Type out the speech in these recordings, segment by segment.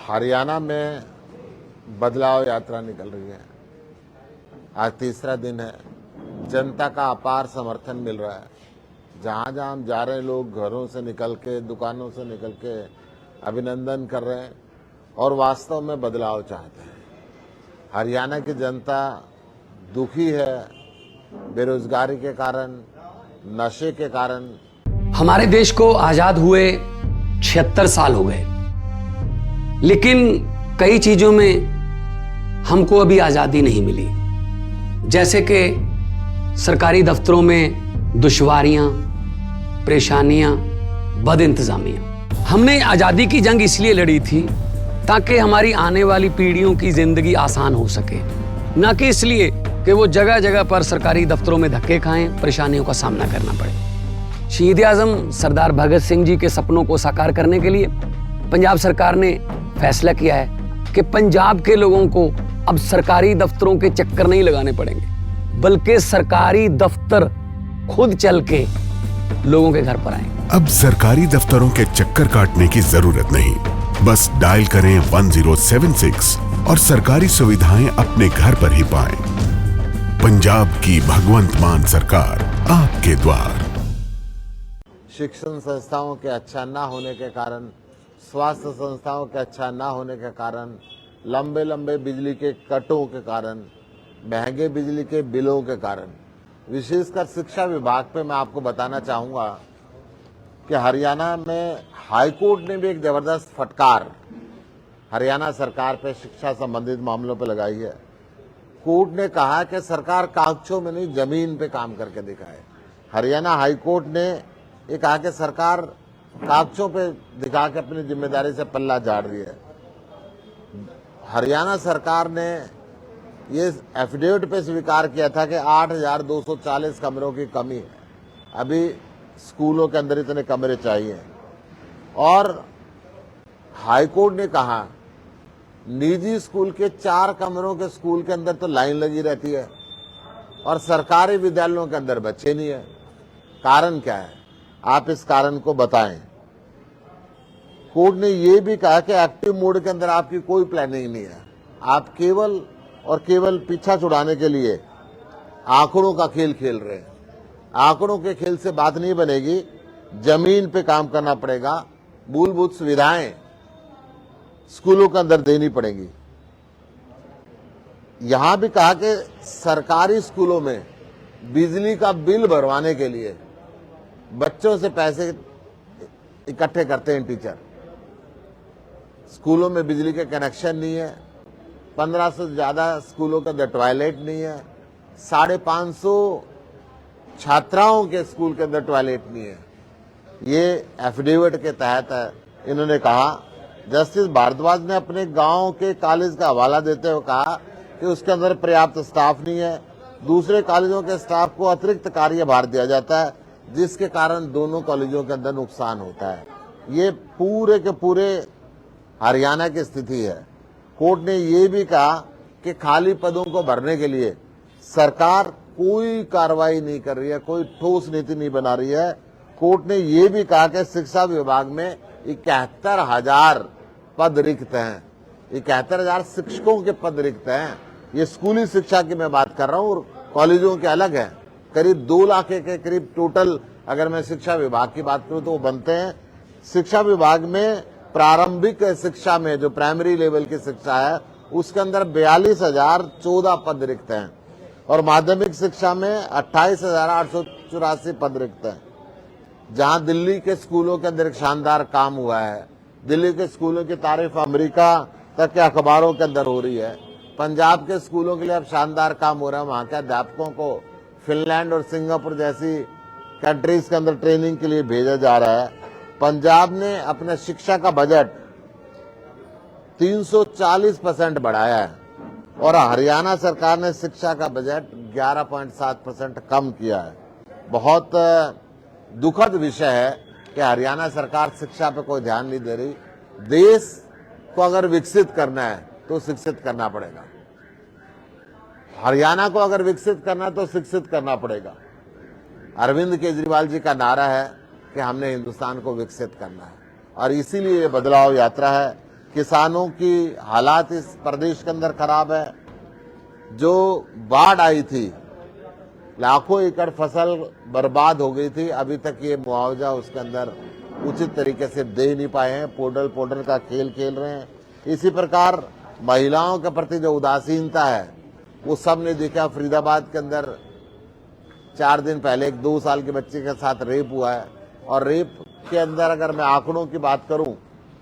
हरियाणा में बदलाव यात्रा निकल रही है। आज तीसरा दिन है। जनता का अपार समर्थन मिल रहा है। जहां जहां हम जा रहे हैं, लोग घरों से निकल के, दुकानों से निकल के अभिनंदन कर रहे हैं और वास्तव में बदलाव चाहते हैं। हरियाणा की जनता दुखी है बेरोजगारी के कारण, नशे के कारण। हमारे देश को आजाद हुए 76 साल हो गए, लेकिन कई चीजों में हमको अभी आजादी नहीं मिली। जैसे कि सरकारी दफ्तरों में दुश्वारियां, परेशानियां, बदइंतजामियां। हमने आजादी की जंग इसलिए लड़ी थी ताकि हमारी आने वाली पीढ़ियों की जिंदगी आसान हो सके, न कि इसलिए कि वो जगह जगह पर सरकारी दफ्तरों में धक्के खाएं, परेशानियों का सामना करना पड़े। शहीद आजम सरदार भगत सिंह जी के सपनों को साकार करने के लिए पंजाब सरकार ने फैसला किया है कि पंजाब के लोगों को अब सरकारी दफ्तरों के चक्कर नहीं लगाने पड़ेंगे, बल्कि सरकारी दफ्तर खुद चल के लोगों के घर पर आएंगे। अब सरकारी दफ्तरों के चक्कर काटने की जरूरत नहीं, बस डायल करें 1076 और सरकारी सुविधाएं अपने घर पर ही पाएं। पंजाब की भगवंत मान सरकार आपके द्वार। शिक्षण संस्थाओं के अच्छा ना होने के कारण, स्वास्थ्य संस्थाओं के अच्छा ना होने के कारण, लंबे लंबे बिजली के कटों के कारण, महंगे बिजली के बिलों के कारण, विशेषकर शिक्षा विभाग पे मैं आपको बताना चाहूंगा कि हरियाणा में हाईकोर्ट ने भी एक जबरदस्त फटकार हरियाणा सरकार पे शिक्षा संबंधित मामलों पे लगाई है। कोर्ट ने कहा कि सरकार कागजों में नहीं, जमीन पे काम करके दिखाए। हरियाणा हाईकोर्ट ने ये कहा कि सरकार कागजों पे दिखा के अपनी जिम्मेदारी से पल्ला झाड़ रही है। हरियाणा सरकार ने ये एफिडेविट पे स्वीकार किया था कि 8,240 कमरों की कमी है, अभी स्कूलों के अंदर इतने कमरे चाहिए। और हाईकोर्ट ने कहा निजी स्कूल के 4 कमरों के स्कूल के अंदर तो लाइन लगी रहती है और सरकारी विद्यालयों के अंदर बच्चे नहीं है। कारण क्या है? आप इस कारण को बताएं। कोर्ट ने यह भी कहा कि एक्टिव मोड के अंदर आपकी कोई प्लानिंग नहीं है, आप केवल और केवल पीछा छुड़ाने के लिए आंकड़ों का खेल खेल रहे हैं। आंकड़ों के खेल से बात नहीं बनेगी, जमीन पे काम करना पड़ेगा। मूलभूत सुविधाएं स्कूलों के अंदर देनी पड़ेगी। यहां भी कहा कि सरकारी स्कूलों में बिजली का बिल भरवाने के लिए बच्चों से पैसे इकट्ठे करते हैं टीचर। स्कूलों में बिजली के कनेक्शन नहीं है, 1500 से ज्यादा स्कूलों के अंदर टॉयलेट नहीं है, 550 छात्राओं के स्कूल के अंदर टॉयलेट नहीं है। ये एफिडेविट के तहत इन्होंने कहा। जस्टिस भारद्वाज ने अपने गांव के कॉलेज का हवाला देते हुए कहा कि उसके अंदर पर्याप्त स्टाफ नहीं है, दूसरे कॉलेजों के स्टाफ को अतिरिक्त कार्यभार दिया जाता है, जिसके कारण दोनों कॉलेजों के अंदर नुकसान होता है। ये पूरे के पूरे हरियाणा की स्थिति है। कोर्ट ने ये भी कहा कि खाली पदों को भरने के लिए सरकार कोई कार्रवाई नहीं कर रही है, कोई ठोस नीति नहीं बना रही है। कोर्ट ने ये भी कहा कि शिक्षा विभाग में 71,000 पद रिक्त हैं। 71,000 शिक्षकों के पद रिक्त हैं। ये स्कूली शिक्षा की मैं बात कर रहा हूँ और कॉलेजों के अलग है। करीब 2 लाख के करीब टोटल अगर मैं शिक्षा विभाग की बात करूं तो वो बनते हैं। शिक्षा विभाग में प्रारंभिक शिक्षा में जो प्राइमरी लेवल की शिक्षा है उसके अंदर 42,014 पद रिक्त हैं और माध्यमिक शिक्षा में 28,884 पद रिक्त हैं। जहां दिल्ली के स्कूलों के अंदर एक शानदार काम हुआ है, दिल्ली के स्कूलों की तारीफ अमेरिका तक के अखबारों के अंदर हो रही है। पंजाब के स्कूलों के लिए अब शानदार काम हो रहा है। वहां के अध्यापकों को फिनलैंड और सिंगापुर जैसी कंट्रीज के अंदर ट्रेनिंग के लिए भेजा जा रहा है। पंजाब ने अपने शिक्षा का बजट 340% बढ़ाया है और हरियाणा सरकार ने शिक्षा का बजट 11.7% कम किया है। बहुत दुखद विषय है कि हरियाणा सरकार शिक्षा पे कोई ध्यान नहीं दे रही। देश को अगर विकसित करना है तो शिक्षित करना पड़ेगा। हरियाणा को अगर विकसित करना है तो शिक्षित करना पड़ेगा। अरविंद केजरीवाल जी का नारा है कि हमने हिंदुस्तान को विकसित करना है और इसीलिए ये बदलाव यात्रा है। किसानों की हालात इस प्रदेश के अंदर खराब है। जो बाढ़ आई थी, लाखों एकड़ फसल बर्बाद हो गई थी, अभी तक ये मुआवजा उसके अंदर उचित तरीके से दे नहीं पाए हैं। पोर्टल का खेल खेल रहे हैं। इसी प्रकार महिलाओं के प्रति जो उदासीनता है वो सब ने देखा। फरीदाबाद के अंदर 4 दिन पहले एक 2 साल के बच्चे के साथ रेप हुआ है, और रेप के अंदर अगर मैं आंकड़ों की बात करूं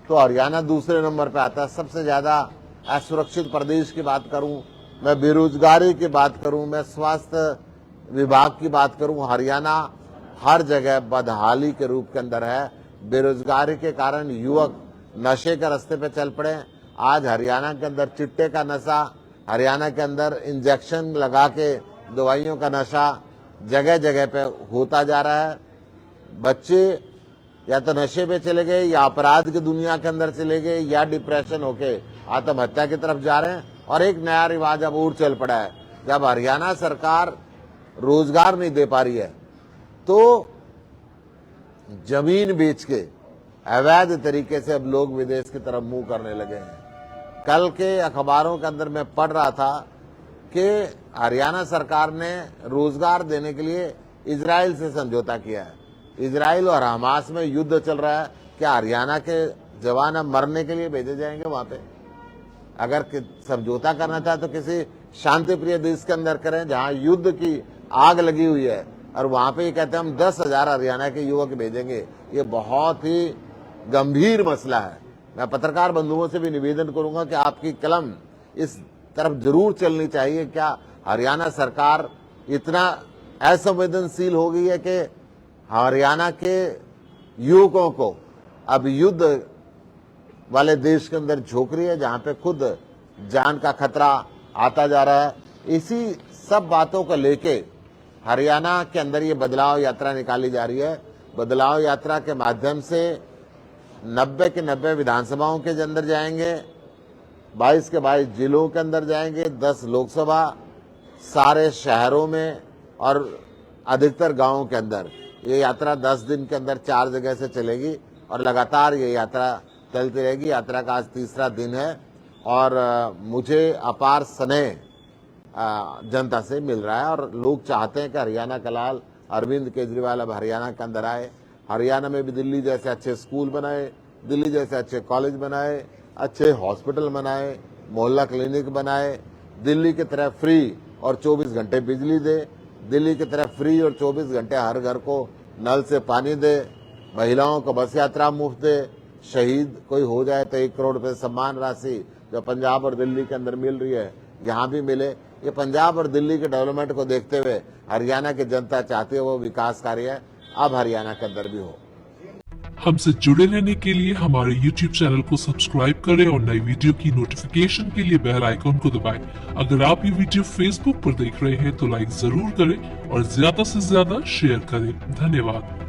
तो हरियाणा दूसरे नंबर पे आता है। सबसे ज्यादा असुरक्षित प्रदेश की बात करूं, मैं बेरोजगारी की बात करूं, मैं स्वास्थ्य विभाग की बात करूं, हरियाणा हर जगह बदहाली के रूप के अंदर है। बेरोजगारी के कारण युवक नशे के रास्ते पे चल पड़े। आज हरियाणा के अंदर चिट्टे का नशा, हरियाणा के अंदर इंजेक्शन लगा के दवाइयों का नशा जगह जगह पे होता जा रहा है। बच्चे या तो नशे पे चले गए, या अपराध की दुनिया के अंदर चले गए, या डिप्रेशन होके आत्महत्या की तरफ जा रहे हैं। और एक नया रिवाज अब और चल पड़ा है। जब हरियाणा सरकार रोजगार नहीं दे पा रही है तो जमीन बेच के अवैध तरीके से अब लोग विदेश की तरफ मुंह करने लगे हैं। कल के अखबारों के अंदर मैं पढ़ रहा था कि हरियाणा सरकार ने रोजगार देने के लिए इजराइल से समझौता किया है। इजराइल और हमास में युद्ध चल रहा है। क्या हरियाणा के जवान अब मरने के लिए भेजे जाएंगे वहां पे? अगर समझौता करना चाहे तो किसी शांति प्रिय देश के अंदर करें जहां युद्ध की आग लगी हुई है, और वहां पे ये कहते हैं हम 10,000 हरियाणा के युवक भेजेंगे। ये बहुत ही गंभीर मसला है। मैं पत्रकार बंधुओं से भी निवेदन करूंगा कि आपकी कलम इस तरफ जरूर चलनी चाहिए। क्या हरियाणा सरकार इतना असंवेदनशील हो गई है कि हरियाणा के युवकों को अब युद्ध वाले देश के अंदर झोंक रही है, जहां पे खुद जान का खतरा आता जा रहा है? इसी सब बातों को लेके हरियाणा के अंदर ये बदलाव यात्रा निकाली जा रही है। बदलाव यात्रा के माध्यम से 90 के 90 विधानसभाओं के अंदर जाएंगे, 22 के 22 जिलों के अंदर जाएंगे, 10 लोकसभा, सारे शहरों में और अधिकतर गांवों के अंदर। ये यात्रा 10 दिन के अंदर 4 जगह से चलेगी और लगातार ये यात्रा चलती रहेगी। यात्रा का आज 3रा दिन है और मुझे अपार स्नेह जनता से मिल रहा है, और लोग चाहते हैं कि हरियाणा का लाल अरविंद केजरीवाल अब हरियाणा के अंदर आए। हरियाणा में भी दिल्ली जैसे अच्छे स्कूल बनाए, दिल्ली जैसे अच्छे कॉलेज बनाए, अच्छे हॉस्पिटल बनाए, मोहल्ला क्लिनिक बनाए, दिल्ली की तरह फ्री और 24 घंटे बिजली दे, दिल्ली की तरह फ्री और 24 घंटे हर घर को नल से पानी दे, महिलाओं को बस यात्रा मुफ्त दे, शहीद कोई हो जाए तो 1 करोड़ रुपए सम्मान राशि जो पंजाब और दिल्ली के अंदर मिल रही है यहाँ भी मिले। ये पंजाब और दिल्ली के डेवलपमेंट को देखते हुए हरियाणा की जनता चाहती है वो विकास कार्य अब हरियाणा के अंदर भी हो। हमसे जुड़े रहने के लिए हमारे YouTube चैनल को सब्सक्राइब करें और नई वीडियो की नोटिफिकेशन के लिए बेल आइकॉन को दबाएं। अगर आप ये वीडियो Facebook पर देख रहे हैं तो लाइक जरूर करें और ज्यादा से ज्यादा शेयर करें। धन्यवाद।